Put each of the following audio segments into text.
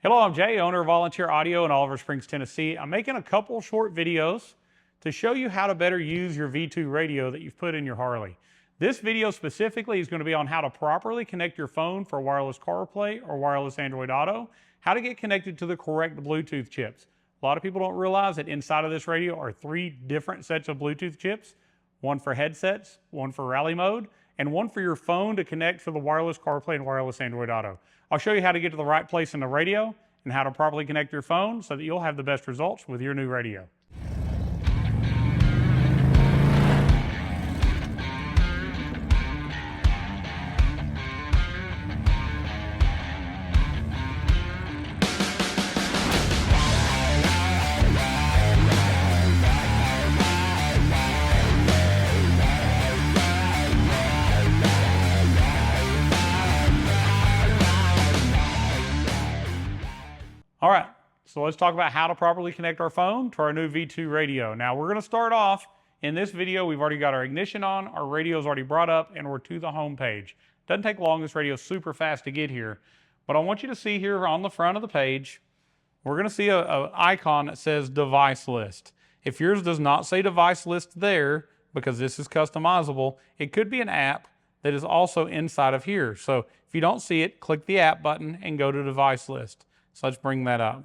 Hello, I'm Jay, owner of Volunteer Audio in Oliver Springs, Tennessee. I'm making a couple short videos to show you how to better use your V2 radio that you've put in your Harley. This video specifically is going to be on how to properly connect your phone for wireless CarPlay or wireless Android Auto, how to get connected to the correct Bluetooth chips. A lot of people don't realize that inside of this radio are 3 different sets of Bluetooth chips, one for headsets, one for rally mode, and one for your phone to connect for the wireless CarPlay and wireless Android Auto. I'll show you how to get to the right place in the radio and how to properly connect your phone so that you'll have the best results with your new radio. All right, so let's talk about how to properly connect our phone to our new V2 radio. Now we're going to start off in this video. We've already got our ignition on, our radio is already brought up, and we're to the home page. Doesn't take long, this radio is super fast to get here. But I want you to see here on the front of the page, we're going to see an icon that says device list. If yours does not say device list there, because this is customizable, it could be an app that is also inside of here. So if you don't see it, click the app button and go to device list. So let's bring that up.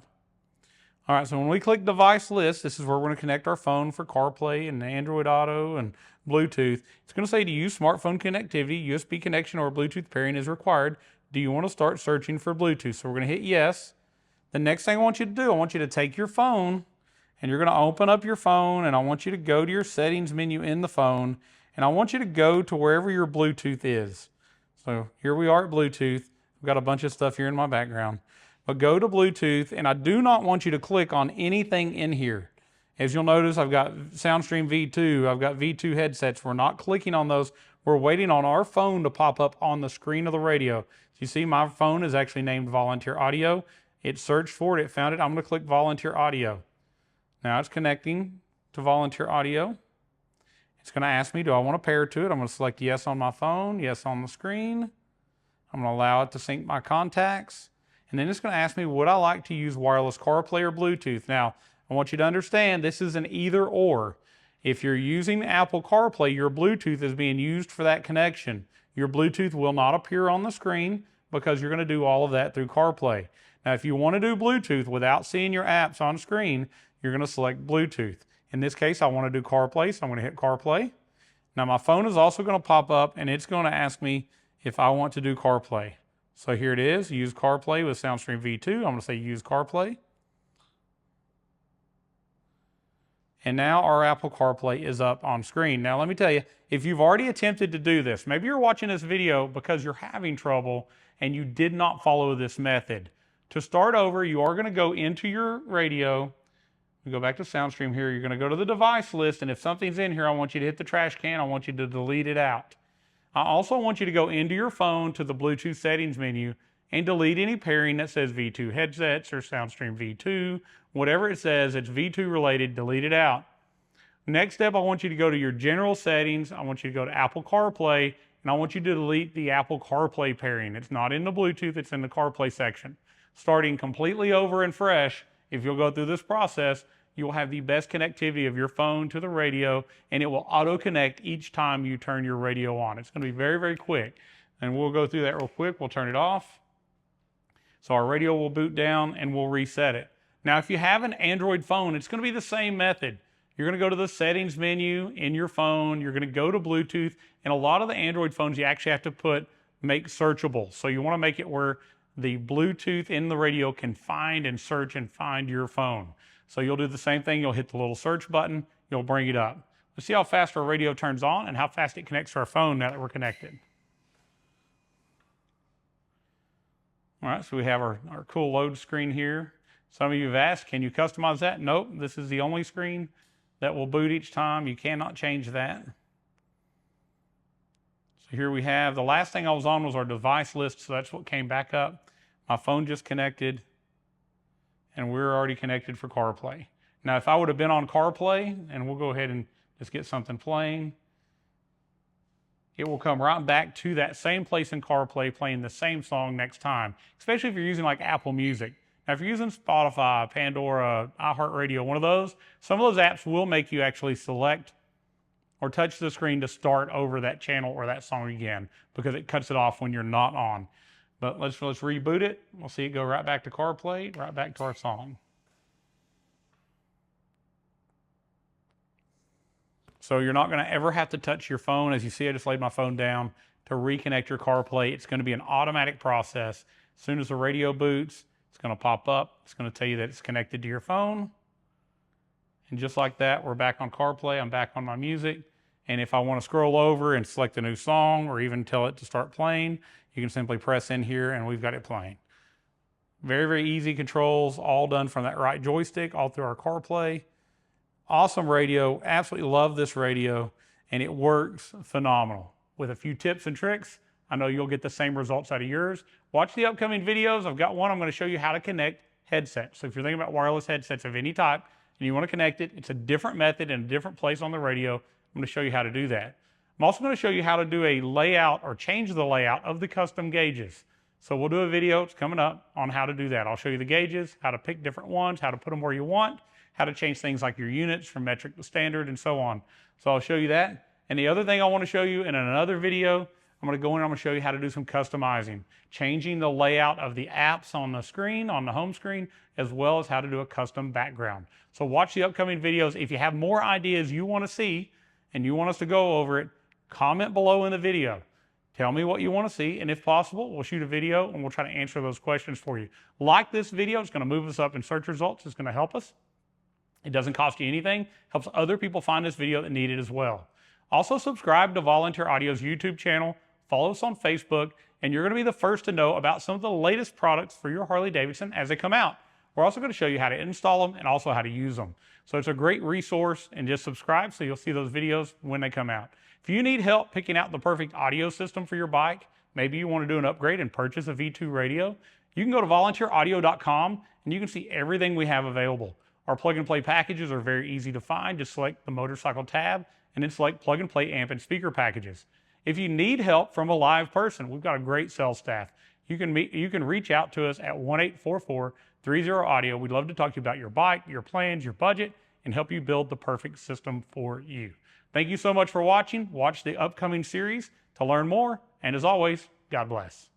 All right, so when we click device list, this is where we're going to connect our phone for CarPlay and Android Auto and Bluetooth. It's going to say to use smartphone connectivity, USB connection or Bluetooth pairing is required. Do you want to start searching for Bluetooth? So we're going to hit yes. The next thing I want you to do, I want you to take your phone and you're going to open up your phone and I want you to go to your settings menu in the phone and I want you to go to wherever your Bluetooth is. So here we are at Bluetooth. I've got a bunch of stuff here in my background. But go to Bluetooth, and I do not want you to click on anything in here. As you'll notice, I've got Soundstream V2, I've got V2 headsets. We're not clicking on those. We're waiting on our phone to pop up on the screen of the radio. So you see my phone is actually named Volunteer Audio. It searched for it, it found it. I'm going to click Volunteer Audio. Now it's connecting to Volunteer Audio. It's going to ask me, do I want to pair to it? I'm going to select yes on my phone, yes on the screen. I'm going to allow it to sync my contacts. And then it's going to ask me, would I like to use wireless CarPlay or Bluetooth? Now, I want you to understand this is an either or. If you're using Apple CarPlay, your Bluetooth is being used for that connection. Your Bluetooth will not appear on the screen because you're going to do all of that through CarPlay. Now, if you want to do Bluetooth without seeing your apps on screen, you're going to select Bluetooth. In this case, I want to do CarPlay, so I'm going to hit CarPlay. Now, my phone is also going to pop up, and it's going to ask me if I want to do CarPlay. So here it is, use CarPlay with Soundstream V2. I'm going to say use CarPlay. And now our Apple CarPlay is up on screen. Now let me tell you, if you've already attempted to do this, maybe you're watching this video because you're having trouble and you did not follow this method. To start over, you are going to go into your radio. We go back to Soundstream here. You're going to go to the device list, and if something's in here, I want you to hit the trash can. I want you to delete it out. I also want you to go into your phone to the Bluetooth settings menu and delete any pairing that says V2 headsets or Soundstream V2. Whatever it says, it's V2 related, delete it out. Next step, I want you to go to your general settings. I want you to go to Apple CarPlay, and I want you to delete the Apple CarPlay pairing. It's not in the Bluetooth, it's in the CarPlay section. Starting completely over and fresh, if you'll go through this process, you will have the best connectivity of your phone to the radio, and it will auto-connect each time you turn your radio on. It's going to be very, very quick. And we'll go through that real quick. We'll turn it off. So our radio will boot down, and we'll reset it. Now, if you have an Android phone, it's going to be the same method. You're going to go to the settings menu in your phone. You're going to go to Bluetooth. And a lot of the Android phones, you actually have to make searchable. So you want to make it where the Bluetooth in the radio can find and search and find your phone. So you'll do the same thing. You'll hit the little search button. You'll bring it up. Let's see how fast our radio turns on and how fast it connects to our phone now that we're connected. All right, so we have our cool load screen here. Some of you have asked, can you customize that? Nope, this is the only screen that will boot each time. You cannot change that. So here we have, the last thing I was on was our device list, so that's what came back up. My phone just connected, and we're already connected for CarPlay. Now, if I would have been on CarPlay, and we'll go ahead and just get something playing, it will come right back to that same place in CarPlay playing the same song next time, especially if you're using like Apple Music. Now, if you're using Spotify, Pandora, iHeartRadio, one of those, some of those apps will make you actually select or touch the screen to start over that channel or that song again, because it cuts it off when you're not on. But let's reboot it. We'll see it go right back to CarPlay, right back to our song. So you're not going to ever have to touch your phone. As you see, I just laid my phone down to reconnect your CarPlay. It's going to be an automatic process. As soon as the radio boots, it's going to pop up. It's going to tell you that it's connected to your phone. And just like that, we're back on CarPlay. I'm back on my music. And if I want to scroll over and select a new song or even tell it to start playing, you can simply press in here and we've got it playing. Very, very easy controls, all done from that right joystick, all through our CarPlay. Awesome radio. Absolutely love this radio, and it works phenomenal. With a few tips and tricks, I know you'll get the same results out of yours. Watch the upcoming videos. I've got one. I'm going to show you how to connect headsets. So if you're thinking about wireless headsets of any type and you want to connect it, it's a different method and a different place on the radio. I'm going to show you how to do that. I'm also going to show you how to do a layout or change the layout of the custom gauges. So we'll do a video, it's coming up, on how to do that. I'll show you the gauges, how to pick different ones, how to put them where you want, how to change things like your units from metric to standard and so on. So I'll show you that. And the other thing I want to show you in another video, I'm going to go in and I'm going to show you how to do some customizing, changing the layout of the apps on the screen, on the home screen, as well as how to do a custom background. So watch the upcoming videos. If you have more ideas you want to see and you want us to go over it, comment below in the video. Tell me what you want to see, and if possible, we'll shoot a video and we'll try to answer those questions for you. Like this video, it's going to move us up in search results. It's going to help us. It doesn't cost you anything. Helps other people find this video that need it as well. Also, subscribe to Volunteer Audio's YouTube channel. Follow us on Facebook, and you're going to be the first to know about some of the latest products for your Harley-Davidson as they come out. We're also going to show you how to install them and also how to use them. So it's a great resource, and just subscribe so you'll see those videos when they come out. If you need help picking out the perfect audio system for your bike, maybe you want to do an upgrade and purchase a V2 radio, you can go to volunteeraudio.com and you can see everything we have available. Our plug-and-play packages are very easy to find. Just select the motorcycle tab and then select plug-and-play amp and speaker packages. If you need help from a live person, we've got a great sales staff. You can reach out to us at 1-844-30-AUDIO. We'd love to talk to you about your bike, your plans, your budget, and help you build the perfect system for you. Thank you so much for watching. Watch the upcoming series to learn more. And as always, God bless.